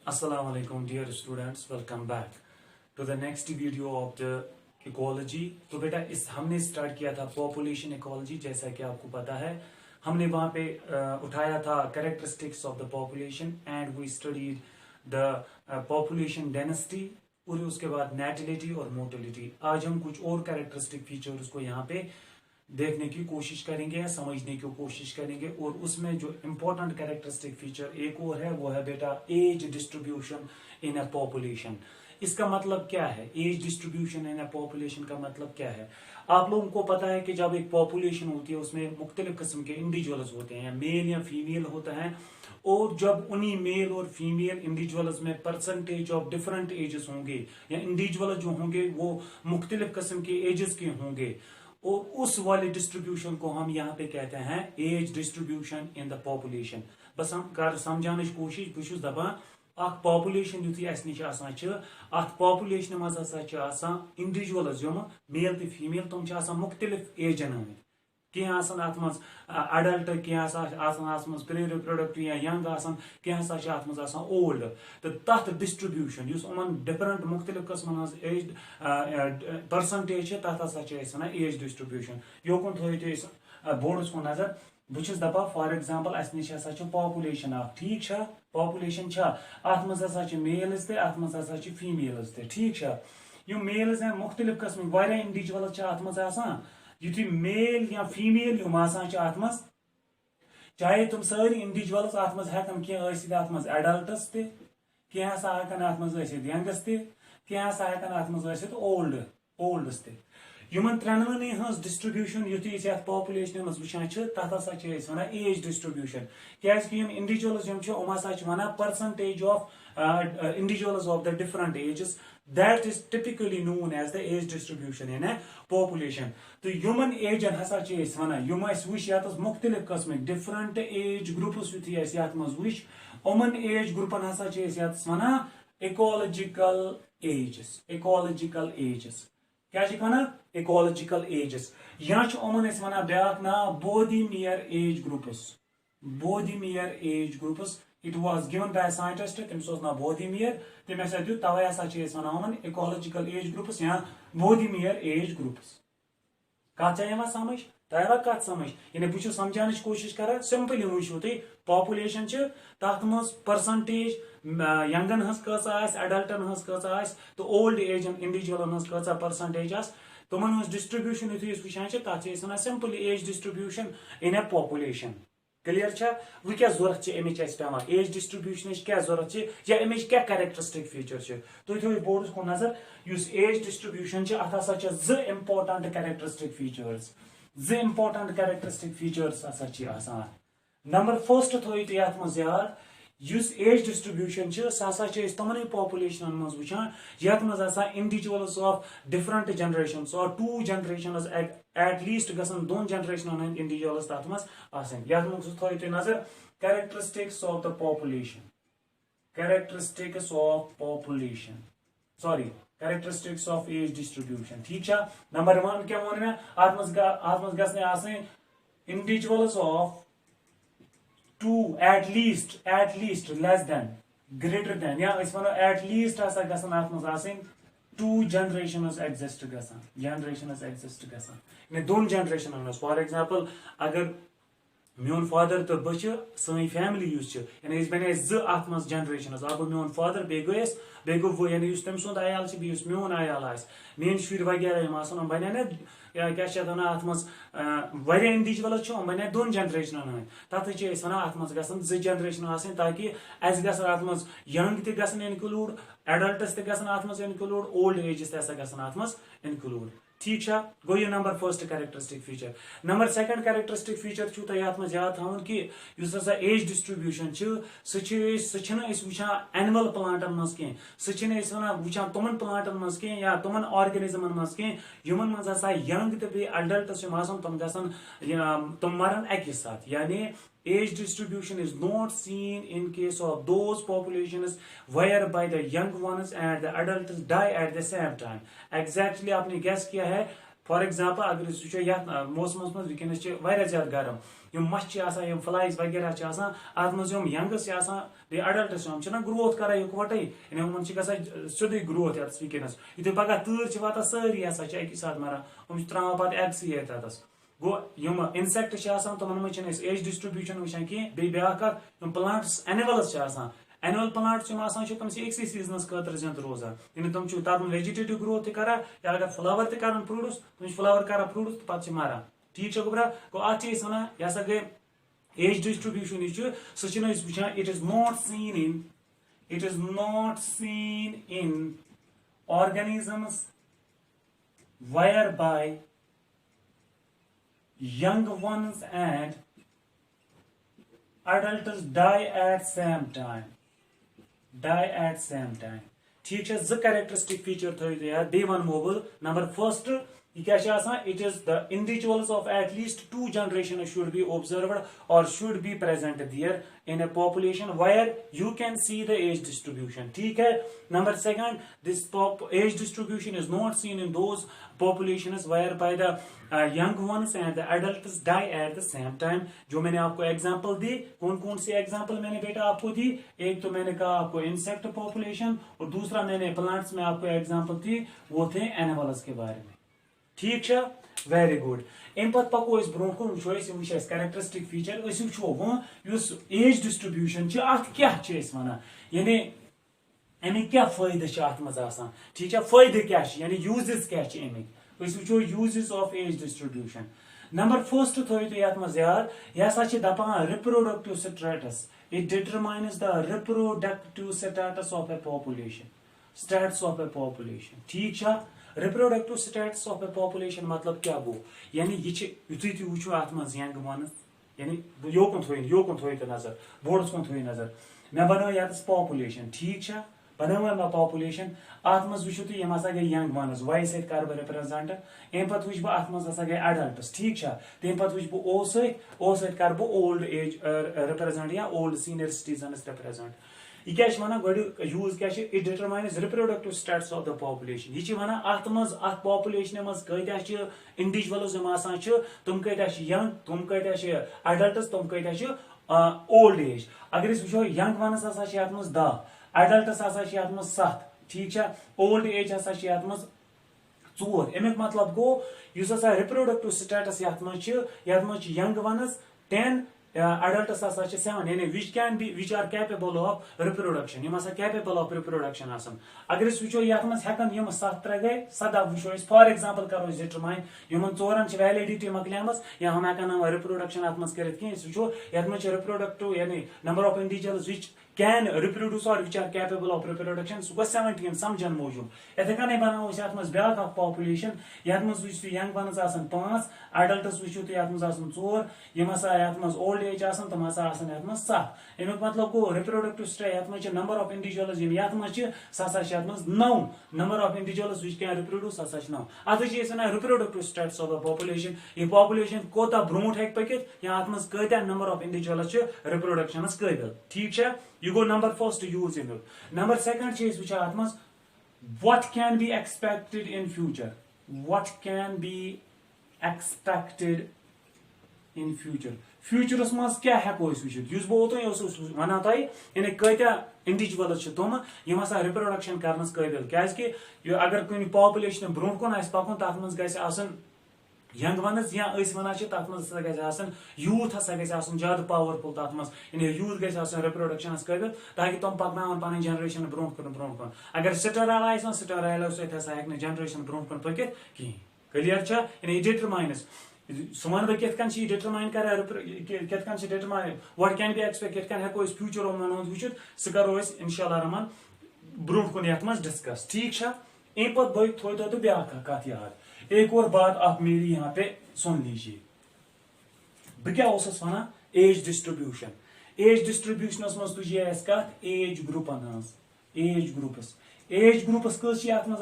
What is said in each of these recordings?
Assalamu alaikum dear students, welcome back to the next video of the ecology। तो बेटा इस हमने start किया था पॉपुलेशन इकोलॉजी। जैसा कि आपको पता है हमने वहां पे उठाया था characteristics of the population and we studied the population density और उसके बाद नेटिलिटी और मोर्टेलिटी। आज हम कुछ और कैरेक्टरिस्टिक फीचर्स को यहाँ पे देखने की कोशिश करेंगे या समझने की कोशिश करेंगे। और उसमें जो इम्पोर्टेंट कैरेक्टरिस्टिक फीचर एक और है वो है बेटा age distribution in a population. इसका मतलब क्या है? Age distribution in a population का मतलब क्या है? आप लोगों को पता है कि जब एक पॉपुलेशन होती है उसमें मुख्तलिफ किस्म के इंडिविजुअल्स होते हैं, मेल या फीमेल होता है। और जब उन्हीं मेल और फीमेल इंडिविजुअल्स में परसेंटेज ऑफ डिफरेंट एजेस होंगे या इंडिविजुअल जो होंगे वो मुख्तलिफ किस्म के एजेस के होंगे और उस वाले डिस्ट्रीब्यूशन को हम यहाँ पे कहते हैं age distribution in the population. बस हम कर समझाने की कोशिश बहुत दपान अख पॉपुलेशन युथी अस निश अथ पॉपुलेशन मज इंडिविजुअल्स यम मेल तो फीमेल तुम मुख्तलिफ एजन आमत कह अत अडल्ट कह प्री रिप्रोडक्टिव या यंग कह ओल्ड। तो तथ डिस्ट्रीब्यूशन डिफरेंट मुख्तलिफ कस्मन एज परसेंटेज तथ एज डिस्ट्रीब्यूशन। योकुन थो बोर्डस को नजर बहुत दपा फॉर एग्जाम्पल अस निश पॉपुलेशन ठीक पॉपुलेशन अत मज मेल्स अत मज फीमेल्स ठीक यम मेल्स हैं मुख्तलिफ कस्म वारिया इंडिविजुअल्स अत मज युथी मेल या फीमेल यम अत मज चाहे तुम सारी इंडिविजुअल्स अत मज हेकन कह अत मज एडल्टस कह हेकन अत मज यंगस कह हेकन अत मज ओल्डस यमन त्रेनवनी हज डिस्ट्रीब्यूशन युथी पॉपुलेशन मज वुचान तथ वन एज डिस्ट्रीब्यूशन क्या individuals one percentage of individuals of the different ages that is typically known as the age distribution in a population। तो यमन एजन हसा वन यम वुच ये मुख्तलिफ कस्म डिफरेंट एज ग्रुप्स युथी मज वुच उमन एज ग्रुपन हसा वन इकोलॉजिकल एजेस। इकोलॉजिकल एजेस क्या वन इकोलॉजिकल एजेस या उमन वन ब्या नाव Bodenheimer age groups. Bodenheimer age groups it was given by a scientist तमिस ना बोधीमियर तम दित तवे वन इकोलॉजिकल एज ग्रुप्स या बोधीमियर एज ग्रुप्स। कत समझ तयवा कत समझ यानी बहुत समझाने कोशिश कर सिंपल वो तुम पॉपुलेशन तथ मज परसेंटेज यंगन हज एडल्टन हज तो ओल्ड एज इंडिविजुअलन हज परसेंटेज तुम डिस्ट्रीब्यूशन युथी वुचान तथ वन simple age distribution in a population. Clear वो क्या जरूरत अमिच पे एज डिस्ट्रीब्यूशन क्या जरूरत या अमिच क्या कैरेक्टरिस्टिक फीचर तुम थो बोर्डस को नजर एज डिस्ट्रीब्यूशन अत ज इम्पोर्टेंट कैरेक्टरिस्टिक फीचर्स। ज important characteristic features number first थो ये मज याद एज डिस्ट्रीब्यूशन सह तमन पॉपुलेशन मज वुचान ये मज इंडिविजुअल्स ऑफ डिफरेंट जनरेशन और टू जनरेशन एट लीस्ट गसन दोन जनरेशन हंद इंडिविजुअल्स तथ मज थो नजर characteristics of the population. Characteristics of population sorry characteristics of age distribution ठीक नंबर वन क्या वो मे अत मज गए individuals of two at least less than greater than या वो एट लीस्ट अत मज two generations exist generations exist दोन जनरेशन फॉर एग्जाम्पल अगर मोन फादर तो बह सी फैमिली यानी बने अत मज जनरेशन अब मोन फादर बे गो यानी तम सुंद आयाल मोन आयाल मेन शुर वगैरह बने क्या अत मज इंडिविजुअल बने दोन जनरेशन हंद तथ वन अत मज ग जनरेशन ताकि अस गत मज यंग तन इनक्लूड एडल्टस तन मज इनक्लूड ओल्ड एजस तन मज इनक्लूड ठीक गो ये number first characteristic feature. Number second characteristic feature ये मज याद थवन कि एज डिस्ट्रीब्यूशन सह वुचान एनिमल प्लांटन मज कह वुचान तुमन प्लांटन मज कह या तुमन ऑर्गेनिजमन मज कह यमन मज यंग तो बे अडल्टस तुम तुम मरन अकि साथ यानी age distribution is not seen in case of those populations whereby the young ones and the adults die at the same time। Exactly आपने guess किया है फॉर एग्जांपल अगर वो ये मौसम मज वनस ज्यादा गर्म यम मछ यम फ्लाइज वगैरह अत मज यंगस बे अडल्टस ग्रोथ कर इकवटे यानी सोदे ग्रोथ ये वनस यु पगह तूर वात सारी अकि साथ मरान हम त्रावान पे एग्स ये गो यम इंसेक्ट तमन मज एज डिस्ट्रीब्यूशन वचान कह ब्या प्लांट्स एनिमल्स एनुअल प्लांट्स तम एक सीजनस खतर जिंद रोजान यानी तुम तथ वेजिटेटिव ग्रोथ कर या अगर फ्लावर तक प्रोड्यूस तुम फ्लावर कर प्रोड्यूस तो पे मरान ठीक है गुब्रा गो अत वन यह गई एज डिस्ट्रीब्यूशन सह वचान it is not seen in organisms whereby young ones and adults die at same time. ठीक है ज कैरेक्टरिस्टिक फीचर थो यार बे वन मोबल number first it is the individuals of at least 2 generations should be observed or should be present there in a population where you can see the age distribution. ठीक है number second, this age distribution is not seen in those populations whereby the young ones and the adults die at the same time. जो मैंने आपको example दी, कौन कौन सी example मैंने बेटा आपको दी? एक तो मैंने कहा आपको इंसेक्ट पॉपुलेशन और दूसरा मैंने प्लांट्स में आपको एग्जांपल दी वो थे एनिमल्स के बारे में. ठीक है वेरी गुड. अम पे पको ब्रो कुन वो कैरेक्टरिस्टिक फीचर वो वो एज डिस्ट्रीब्यूशन क्या वन यानी अमिक क्या फायदे अत मज. ठीक है फायदे क्या यानी यूजेस क्या अमिक वो uses of age distribution. Number first थो ये मज याद यह दपान reproductive status. It determines the reproductive status of a population. Status of a population. ठीक है reproductive status of a population मतलब क्या गो यानी ये युथु तुम वो अत मज यंग वन यानी योकुन थो नजर बोर्डस कुन थो नजर मे बनो ये पॉपुलेशन. ठीक है बनो मे पॉपुलेशन अत मज वो तुम गई यंग वनस वाई सत कर बह रिप्रेजेंट अम पे वो अत मज गई अडल्टस. ठीक है तम पे वो ओ सत कर बह ओल्ड एज रिप्रेजेंट या ओल्ड सीनियर सिटीजन रिप्रेजेंट. यह क्या वन गो यूज क्या it determines reproductive status of the population. यह वन अत मज अत पॉपुलेशन मज कत्या इंडिविजुअल्स तुम कत्या यंग तुम कत्या अडल्टस तुम कत्या ओल्ड एज. अगर वो यंग वनस अत मज 10 अडल्टस अत मज 7. ठीक है ओल्ड एज अत मज 4. अमुक मतलब गो रिप्रोडक्टिव स्टेटस ये यंग वनस 10 adults 7 यानी which are capable of reproduction. Yama capable of reproduction आसन. अगर वो ये हेकन यम 7 गए 7 वो फॉर एग्जांपल करो डिटरमाइन यम 4 वैलिडिटी मकलियामस या हम हेकन रिप्रोडक्शन अत मज कर वो ये रिप्रोडक्टिव यानी number of individuals which can reproduce or which are capable of reproduction सह गो 17 समझन मौजूद. इथे कन बनाओ अत मज ब्या पॉपुलेशन ये मज यंग वनस 5 अडल्टस वो ये मज 4 यम ये मज ओल्ड एज तम ये मज 7. अमुक मतलब गो रिप्रोडक्टिव स्टेट ये नंबर ऑफ इंडिविजुअल्स ये मज सह मज 9 number of individuals which can reproduce 9. अत one reproductive status of the population. ये पॉपुलेशन कोता ब्रोट हे पकित या अत मज कत्या नंबर ऑफ इंडिविजुअल्स रिप्रोडक्शन काबिल. ठीक है you go number first to use in it. Number second is which are what can be expected in future. What can be expected in future. Futures मज क्या हेको वुचित बो one तुम यानी कत्या individuals तुम यम reproduction Karan's काबिल. क्या अगर कुछ पॉपुलेशन ब्रो कुन पकुन तथ मज गि यंग वनस या वन तथ मज यूथ ज्यादा पावरफुल तथ मज यानी यूथ गि रिप्रोडक्शन काबिल ताकि तुम पकन पन जनरेशन ब्रो कुन. अगर स्टेराइल स्टेराइल सत्य जनरेशन ब्रो कुन पकित कहीं. क्लियर यानी डिटरमाइन्स सह वन बह कित डिटरमाइन कर determine what can B expect कित हेको फ्यूचर वुचित सह करो इंशाल्लाह रहमान ब्रो कुन ये मज डिस्कस. ठीक है अम पे थो तो ब्या कत याद. एक और बात आप मेरी यहाँ पे सुन लीजिए. बह क्या वन एज डिस्ट्रीब्यूशन. एज डिस्ट्रीब्यूशन मज तुझे कत एज ग्रुपन एज ग्रुपस. एज ग्रुपस कस मज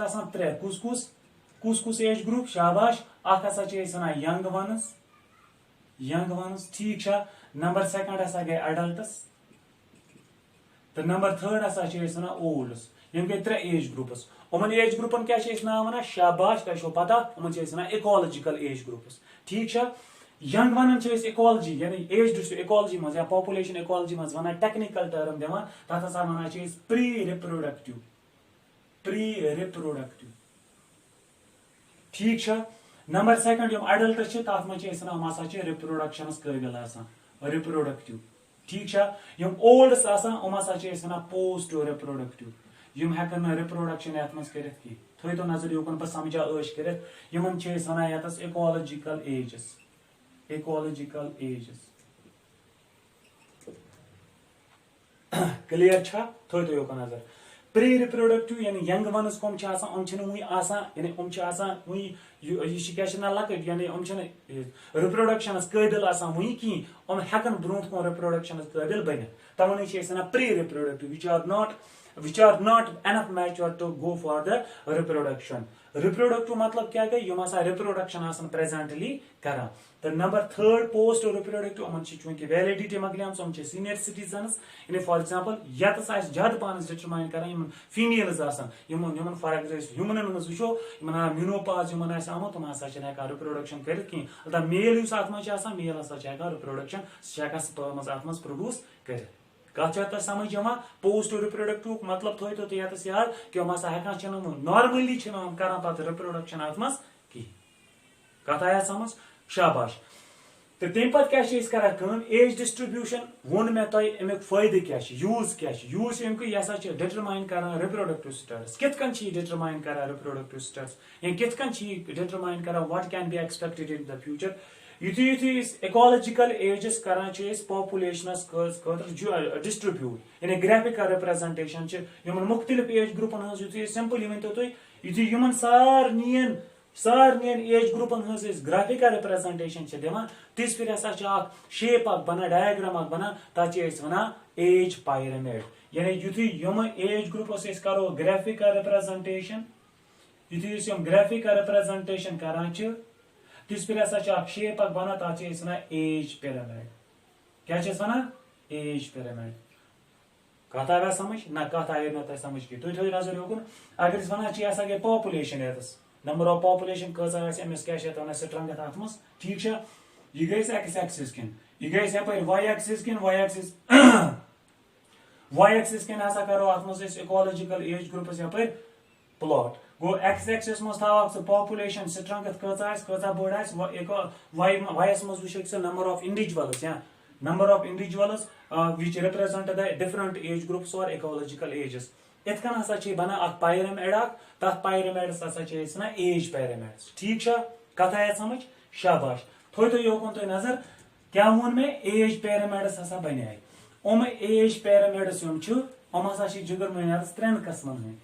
3 कुस एज ग्रुप शाबाश. वन यंग वनस. ठीक है नंबर सेकंड गई अडल्टस तो नंबर थर्ड वन ओल्ड्स. यम गई 3 एज ग्रुप्स उमन एज ग्रुपन क्या नाम वन शाबाश तह पता उमन वन इकोलॉजिकल एज ग्रुप्स ठीक यंग वन इकोलॉजी यानी एज इकोलॉजी मज या पॉपुलेशन इकोलॉजी मज वन टेक्निकल टर्म दिवान तथ हसा वन प्री रिप्रोडक्टिव ठीक नंबर सेकंड यम अडल्ट तथ मज हम रिप्रोडक्शनस काबिल रिप्रोडक्टिव ठीक यम ओल्ड्स वन पोस्ट रिप्रोडक्टिव यम हेकन रिप्रोडक्शन ये मज कर थो तो नजर योकन बह समझा ऐश कर यमन वन यस इकोलॉजिकल एजेस क्लियर थो तो योकन नजर प्री रिप्रोडक्टिव यानी यंग वनस कम यानी क्या लकट यानी रिप्रोडक्शनस काबिल वही कहीं हेकन ब्रोह कन रिप्रोडक्शनस काबिल बन तवन pre reproductive which are not enough mature to go for the reproduction. Reproductive मतलब क्या गई यम रिप्रोडक्शन आसन प्रेजेंटली करा तो नंबर थर्ड पोस्ट रिप्रोडक्टिव अमन चूंकि वैलिडिटी मकलियाम सम सीनियर सिटीजन्स यानी फॉर एग्जांपल यतस ज्यादा पानस डिटरमाइन करान females Yemen for example human मज वो म्यूनोपाज आमुत तुम हसा रिप्रोडक्शन कर अलबत्ता मेल मेल हसा रिप्रोडक्शन स्पर्म मज प्रोड्यूस कर कत समझ पोस्ट रिप्रोडक्टिव मतलब थो तो यस याद कि हम नॉर्मली कर रिप्रोडक्शन अत मज कह कत आया समझ शाबाश तो तम पे क्या एज डिस्ट्रीब्यूशन वोन मे तुम अमुक फायदे क्या यूज अमुक यह डिटरमाइन कर रिप्रोडक्टिव स्टेटस कितन डिटरमाइन कर रिप्रोडक्टिव स्टेटस या कितन डिटरमाइन कर what can be expected in the future युथी इकोलॉजिकल एजेस करान पॉपुलेशनस डिस्ट्रीब्यूट यानी ग्राफिकल रिप्रेजेंटेशन मुख्तलिफ एज ग्रुपन युथी सिंपल वन तो युथी सारन एज ग्रुपन ग्राफिकल रिप्रेजेंटेशन दिवान तिस फिर हसा शेप बना डायग्राम बना तथ वन एज पिरामिड यानी युथी यम एज ग्रुपस करो ग्राफिकल रिप्रेजेंटेशन युथी ग्राफिकल रिप्रेजेंटेशन करान तिस फिर हसा शेप बना तथ वन एज पिरामिड क्या वन एज पिरामिड कत आया समझ ना कत आये ना समझ की तुम थो नजर योकन अगर वन गई पॉपुलेशन ये नंबर ऑफ पॉपुलेशन कस क्या स्ट्रेंथ अत मज ठीक यह गई एक्स एक्सिस किन यह गई यप वाई एक्सिस किन वाई एक्सिस किन हसा करो अत मज इकोलॉजिकल एज ग्रुप्स यप प्लॉट गो एक्स एक्सिस मज थो पॉपुलेशन स्ट्रेंथ कचा बड़ वाईस मज वो नंबर ऑफ इंडिविजुअल्स या number of individuals which represent the different age groups or ecological ages इतकन हसा बना अ pyramid तथ pyramid हसा एज pyramid ठीक कत आया समझ शाबाश थो तो योकन तो नजर क्या वोन में एज pyramid हसा बने एज pyramid हसा जिगर मेनियास 3 कस्मन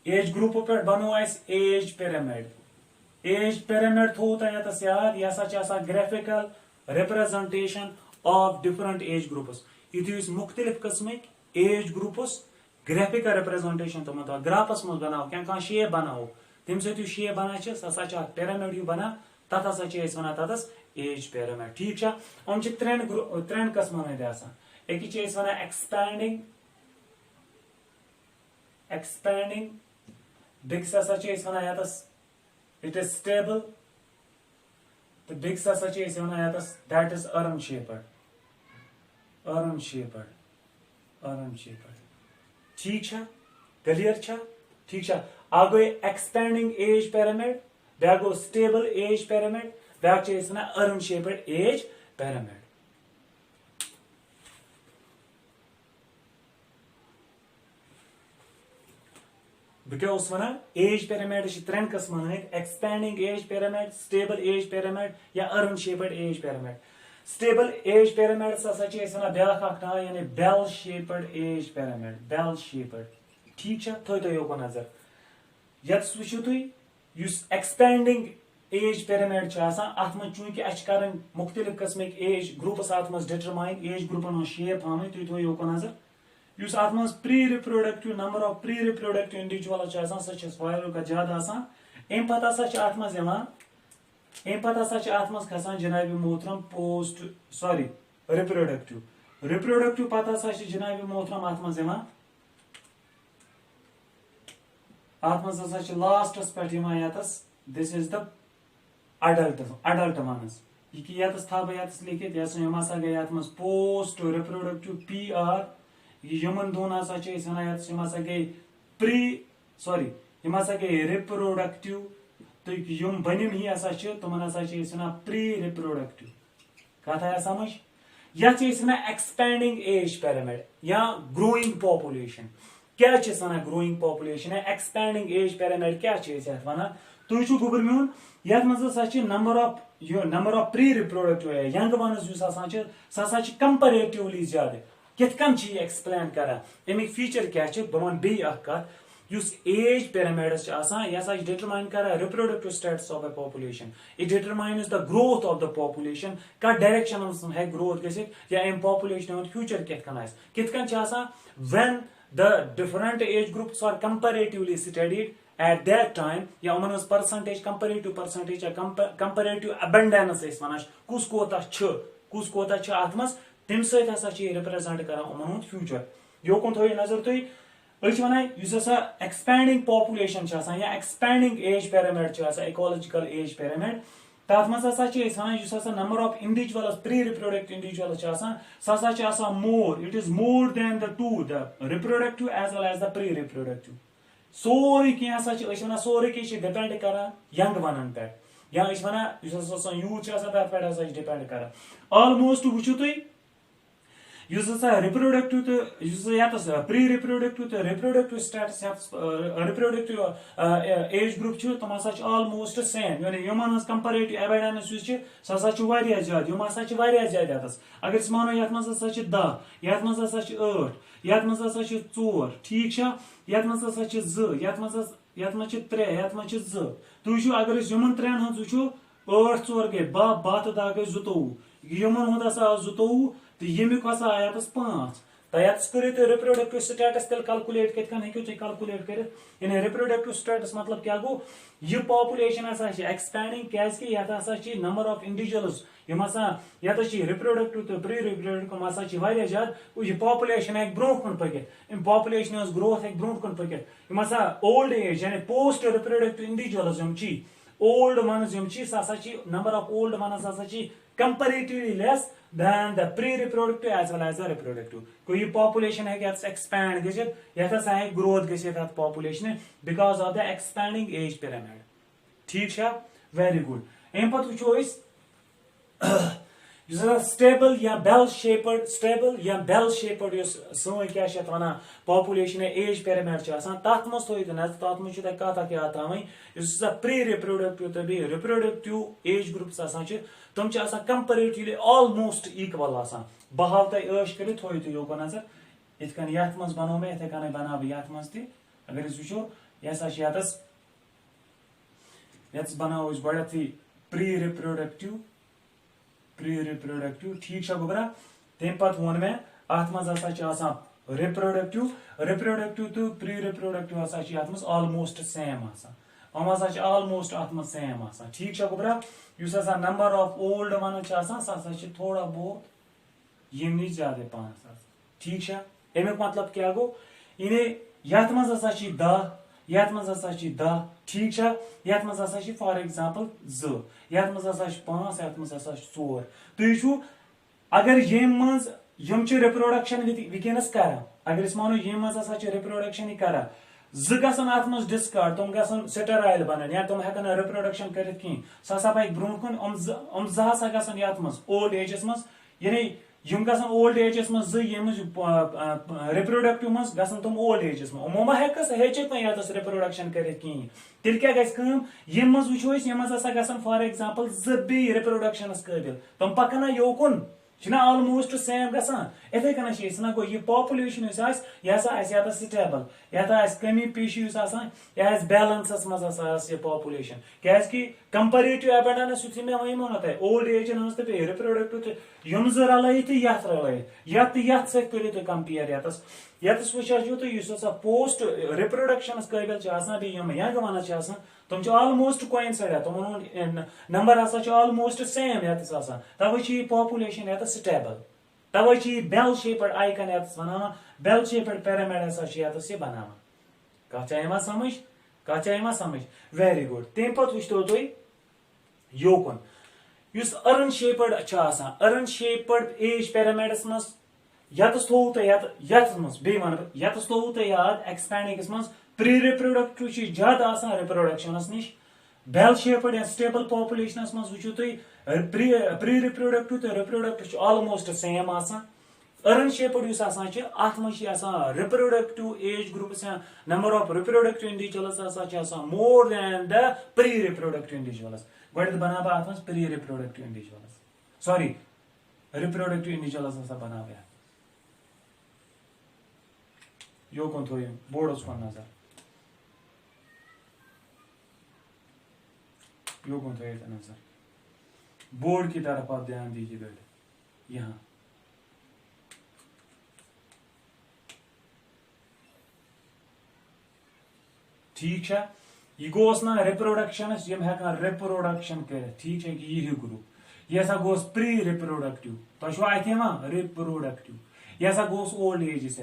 एज ग्रुप पे बनो एज pyramid थो तस याद यह graphical representation of different age groups युथी मुख्तलिफ कस्म एज ग्रुप्स ग्राफिकल रिप्रेजेंटेशन तुम ग्राफस मज बनाओ क्या शेप बनाओ तम सत शेप बना सह पिरामिड यू बना तथ हसा वन तथस एज पिरामिड ठीक हम 3 कस्मन एक वन एक्सपैंडिंग बिग्स हसा वन यतस इट इज स्टेबल तो बिग्स हसा वन यतस दैट इज अर्न शेपर्ड ठीक क्लियर ठीक आ गई एक्सपेंडिंग एज पिरामिड ब्या गो स्टेबल एज पिरामिड ब्या अर्न शेपेड एज पिरामिड बह क्या वन एज पिरामिड 3 कस्मन expanding age pyramid stable age pyramid या urn shaped age pyramid stable age pyramid हसा ब्या यानी bell shaped age pyramid bell shaped ठीक थो तो योको नजर यस वो तुम एक्सपेंडिंग एज पिरामिड अत मज चूंकि कर मुख्तलिफ कस्म एज ग्रुप्स अत मज डिटरमाइन एज ग्रुपन शेप हम तुम थो योको नजर अत मज pre reproductive number of pre reproductive individual सह ज्यादा अम पे अत मज अम पे अत मज खसान जनाब मोहतरम पोस्ट सॉरी रिप्रोडक्टिव पे जनाब मोहतरम अत मज at mans hasa ch lastas peth yavan yatas this is the adult ones ये कि यातस था बे यातस लिखित यास यम हसा गए यात मस पोस्ट रिप्रोडक्टिव PR यमन दोन हसा च इस वना यातस यम हसा गए यम हसा गए रिप्रोडक्टिव तो यम बनिम ही हसा च तमन हसा च इस वना प्री रिप्रोडक्टिव कथा है समझ या च इस वना एक्सपेंडिंग एज पिरामिड या ग्रोइंग पॉपुलेशन क्या च इस वना ग्रोइंग पॉपुलेशन है एक्सपेंडिंग एज पिरामिड क्या च इस वना तुई छु गुबर म्यून यात मज हसा च number of pre reproductive young ones जुस आसान च ससा च कंपैरेटिवली ज्यादा कित कन छि एक्सप्लेन करा एमिक फीचर क्या च बमन बे अख कत युस एज पिरामिड्स च आसान यसा डिटरमाइन करा reproductive status of a population it determines the growth of the population का डायरेक्शन है ग्रोथ गसित या एम पॉपुलेशन फ्यूचर कित कन च आसान when the different age groups are comparatively studied at that time या उमन percentage comparative percentage या comparative abundance इस वनाश कुस कोता छ आत्मस तिम सहित हसा छ रिप्रेजेंट करा उमन फ्यूचर यो कोन थोय नजर तोय अछ वना युस हसा एक्सपेंडिंग पॉपुलेशन छ आसान या एक्सपेंडिंग एज पिरामिड छ आसान इकोलॉजिकल एज पिरामिड तथ मज हसा छ इस वना युस हसा number of individuals pre reproductive individuals छ आसान ससा छ आसान more it is more than the to the reproductive as well as the pre reproductive sorry कि हसा छ इस वना सोरी कि छ डिपेंड करा यंग वनन पे या इस वना युस हसा यूथ छ आसान तथ पे हसा डिपेंड करा ऑलमोस्ट वुचु तुई युस हसा रिप्रोडक्टिव तो युस यातस प्री रिप्रोडक्टिव तो reproductive status reproductive age group छ तम हसा छ ऑलमोस्ट सेम यानी यमन कंपैरेटिव एविडेंस युस छ ससा छ वारिया ज्यादा यम हसा छ वारिया ज्यादा यातस अगर इस मानो यात मस हसा छ 10 यात मस हसा छ 8 यात मस हसा छ 4 ठीक छ यात मस हसा छ 2 यात मस छ 3 यात मस छ 2 तु छु अगर इस यमन त्रेन हन छु 8 4 गए 12 दा गए 22 यमन होदा सा 22 तो यमिक हसा आयातस 5 तयातस करित रिप्रोडक्टिव स्टेटस तेल कैलकुलेट कित कन हेकु तुम कैलकुलेट करित इन रिप्रोडक्टिव स्टेटस मतलब क्या गो ये पॉपुलेशन हसा छ एक्सपेंडिंग कैस कि यात हसा छ नंबर ऑफ इंडिविजुअल्स यम हसा यात छ रिप्रोडक्टिव तो प्री रिप्रोडक्टिव हसा छ वारिया ज्यादा ये पॉपुलेशन है ब्रोन कोन पकित इन पॉपुलेशन इज ग्रोथ है ब्रोन कोन पकित यम हसा ओल्ड एज यानी पोस्ट रिप्रोडक्टिव इंडिविजुअल्स यम छी ओल्ड वन्स यम छी हसा छ नंबर ऑफ ओल्ड वन्स हसा छ comparatively less than the pre-reproductive as well as the reproductive. कोई population है क्या expand गजित या तो साहे growth गजित है population because of the expanding age pyramid. ठीक है very good. एम पत वुचो इस स्टेबल या बेल शेपर्ड सोन क्या वना पॉपुलेशन एज पिरामिड तथ मज थो तथ मज कथा क्या तमें प्री रिप्रोडक्टिव तो रिप्रोडक्टिव एज ग्रुप्स तम कंपेरेटिवली ऑलमोस्ट इक्वल बह हाव तुम ऐश कर थो योको नजर इत ये मज बनो मे इथे कन बना ये मज अगर वो ये बनाओ गई प्री रिप्रोडक्टिव ठीक है गुबरा तम पे वो मे अत मज रिप्रोडक्टिव तो प्री रिप्रोडक्टिव मज ऑलमोस्ट सेम ऑलमोस्ट अत मज सेम ठीक है गुबरा युस नंबर ऑफ ओल्ड वन सह थोड़ा बहुत यम नश ज्यादा पान ठीक है अमुक मतलब क्या गो इने ये मज 10 ये मज 10 ठीक है ये मज फॉर एग्जांपल 2 ये मज 5 ये मज 4 तुम अगर यम रिप्रोडक्शन वनस कर अगर मानो यम मज रिप्रोडक्शन कर 2 गसन अत मज डिस्कार्ड तुम गसन स्टेराइल बनन या तुम हेकन रिप्रोडक्शन करित कहीं सह पक ब्रो कुन हम 2 हसा गसन ये मज ओल्ड एजस मज यानी यम गसन ओल्ड एजस मज 2 यम रिप्रोडक्टिव मज गसन तुम ओल्ड एजस मज उमो मा हेचक ये रिप्रोडक्शन करित कहीं तेल क्या यम मज वो यम हसा गसन फॉर एग्जांपल 2 बी रिप्रोडक्शन काबिल तुम पकना योकुन ऑलमोस्ट सेम गसान इथे कन गो ये पॉपुलेशन यह स्टेबल यह कमी पेशी यह बैलेंसस मज ये पॉपुलेशन क्या कंपेरेटिव एबिडेंस यु मे वो ना ओल्ड एज तो रिप्रोडक्टिव यम 2 रल ये सो कंपेयर ये वो तो पोस्ट रिप्रोडक्शन काबिल बी यंग वन तुम ऑलमोस्ट कोइंसाइड तुम नंबर हसा ऑलमोस्ट सेम ये तवे पॉपुलेशन ये स्टेबल तवे बेल शेपर्ड आइकन ये वन बेल शेपर्ड पिरामिड हसा ये बना कत समझ कत आया समझ वेरी गुड तम पे वो तुम योकुन urn shaped urn shaped age pyramids मज यतस थो यथ मज बे वन यतस थो याद एक्सपैंडिंग मज प्री रिप्रोडक्टिव ज्यादा रिप्रोडक्शनस निश बेल शेपर्ड या स्टेबल पॉपुलेशन मज वो तुम प्री रिप्रोडक्टिव तो reproductive almost same urn shaped अत मज रिप्रोडक्टिव एज ग्रुप्स या number of reproductive individuals more than the pre reproductive individuals गड बना अत मज pre reproductive individuals sorry reproductive individuals बना योकुन थो बोर्डस कुन नजर योकुन थो नजर बोर्ड की तरफ आप ध्यान दीजिए बेटे यहाँ ठीक है यह गोस ना रिप्रोडक्शन हेकान रिप्रोडक्शन कर ठीक है कि यह ग्रुप यह गोस प्री रिप्रोडक्टिव तुम अत रिप्रोडक्टिव यह गोस ओल्ड एज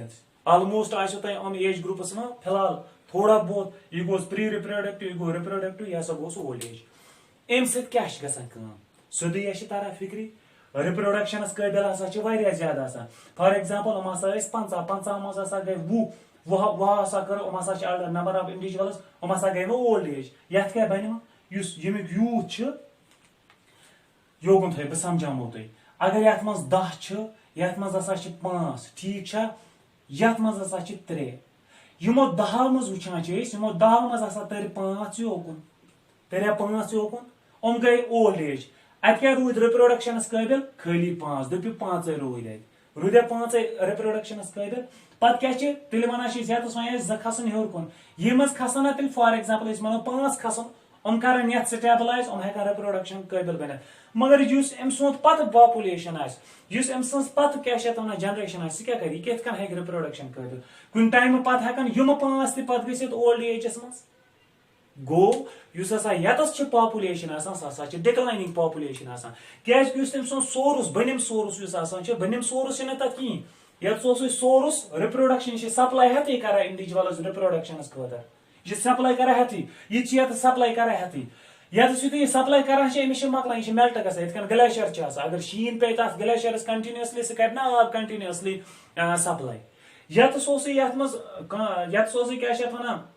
ऑलमोस्ट आम एज ग्रुपस में फिलहाल थोड़ा बहुत यह गोस प्री रिप्रोडक्टिव यह गो रिप्रोडक्टिव यह गोस ओल्ड एज अम सोदी तरह फिक्री रिप्रोडक्शनस काबिल ज्यादा फॉर एग्जाम्पल 50 मज गई 20 कर नंबर ऑफ इंडिविजुअल्स गई वो ओल्ड एज ये क्या बन यमुक यूथ योगुन थे बह समझामो तुम अगर ये मज 10 ये मज 5 ठीक ये मज 3 यमो 10 मज वुचान 10 मज तर 5 योकुन तर 5 योकुन गई ओल्ड एज अत क्या रूद रिप्रोडक्शनस काबिल खाली 5 दपि 5 रूद 5 रिप्रोडक्शनस काबिल पत क्या तेल वन ये खसन हर कुन यम खसन तेल फॉर एग्जाम्पल वो 5 खसन कर ये स्टेबलाइज हेकान रिप्रोडक्शन काबिल बन मगर अम सुंद पत पॉपुलेशन अम पत क्या जनरेशन सह क्या कर कन रिप्रोडक्शन काबिल कुन टाइम पत हेकान यम 5 तत गसित ओल्ड एजस मज गो यतस पॉपुलेशन सह डिक्लाइनिंग पॉपुलेशन क्या तम सोर्स बनम सोर्स बनम सोर्स तक कहीं ये सोर्स रिप्रोडक्शन सप्लाई हेती कर इंडिविजुअल्स रिप्रोडक्शन खतर यह सप्लाई कर हेती यह सप्लाई कर हेती ये सप्लाई कर मकलान यह मेल्ट गन ग्लेशियर अगर शीन पे तथ ग्लेशियरस कंटिन्यूसली सह कर आब कंटिन्यूसली सप्लाई ये क्या वन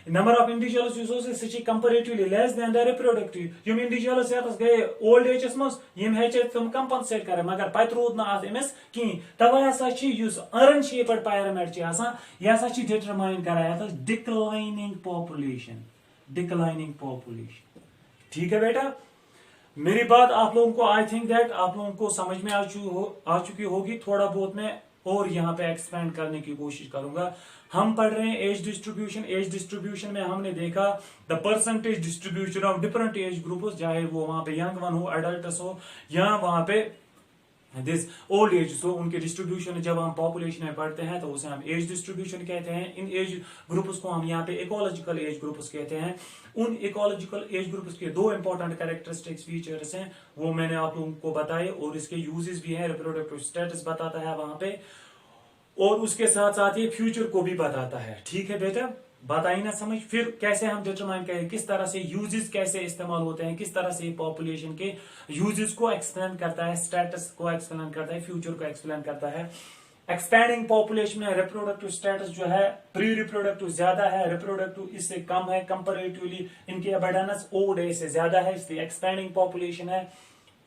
नंबर ऑफ इंडिविजुअल्स सह comparatively less than the reproductive यम इंडिविजुअल्स गए ओल्ड एजस मज हे तम कंपनसेट कर मगर पत रूद नस कहीं तवे अर्न शेपर्ड पिरामिड यह डिटरमाइन कर डिक्लाइनिंग पॉपुलेशन ठीक है बेटा मेरी बात आप लोगों को आई थिंक दैट आप लोगों को समझ में आ चुकी होगी थोड़ा बहुत मैं और यहाँ पे एक्सपेंड करने की कोशिश करूंगा हम पढ़ रहे हैं एज डिस्ट्रीब्यूशन में हमने देखा the percentage distribution of different age groups चाहे वो वहां पे यंग वन हो एडल्ट्स हो या वहां पे दिस ओल्ड एज हो उनके डिस्ट्रीब्यूशन जब हम पॉपुलेशन में पढ़ते हैं तो उसे हम एज डिस्ट्रीब्यूशन कहते हैं इन एज ग्रुप्स को हम यहाँ पे इकोलॉजिकल एज ग्रुप्स कहते हैं उन इकोलॉजिकल एज ग्रुप्स के 2 इंपॉर्टेंट कैरेक्टरिस्टिक्स फीचर्स हैं वो मैंने आप लोगों को बताए और इसके यूजेस भी हैं रिप्रोडक्टिव स्टेटस बताता है वहां पे और उसके साथ साथ ये फ्यूचर को भी बताता है ठीक है बेटा बात आई ना समझ फिर कैसे हम डिटरमाइन करें किस तरह से यूजेस कैसे इस्तेमाल होते हैं किस तरह से पॉपुलेशन के यूजेस को एक्सप्लेन करता है स्टेटस को एक्सप्लेन करता है फ्यूचर को एक्सप्लेन करता है एक्सपैंडिंग पॉपुलेशन में रिप्रोडक्टिव स्टेटस जो है प्री रिप्रोडक्टिव ज्यादा है रिप्रोडक्टिव इससे कम है कंपेरेटिवली इनकी अबंडेंस ओल्ड एज से ज्यादा है इसलिए एक्सपैंडिंग पॉपुलेशन है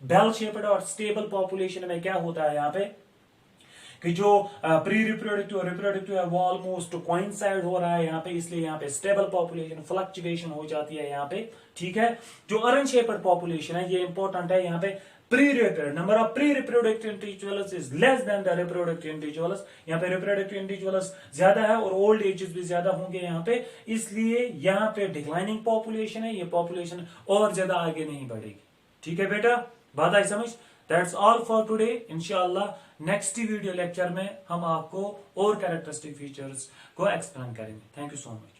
बेल शेप्ड और स्टेबल पॉपुलेशन में क्या होता है यहाँ पे कि जो प्री रिप्रोडक्टिव और रिप्रोडक्टिव है वो ऑलमोस्ट कोइंसाइड हो रहा है यहाँ पे इसलिए यहाँ पे स्टेबल पॉपुलेशन फ्लक्चुएशन हो जाती है यहाँ पे ठीक है जो अर्न शेपर्ड पॉपुलेशन है ये इंपॉर्टेंट है यहाँ पे number of pre reproductive individuals is less than the reproductive individuals यहाँ पे रिप्रोडक्टिव इंडिविजुअल्स ज्यादा है और ओल्ड एजेस भी ज्यादा होंगे यहाँ पे इसलिए यहाँ पे डिक्लाइनिंग पॉपुलेशन है ये पॉपुलेशन और ज्यादा आगे नहीं बढ़ेगी ठीक है बेटा बात आई समझ दैट्स ऑल फॉर टुडे इंशाल्लाह नेक्स्ट वीडियो लेक्चर में हम आपको और कैरेक्टरिस्टिक फीचर्स को एक्सप्लेन करेंगे थैंक यू सो मच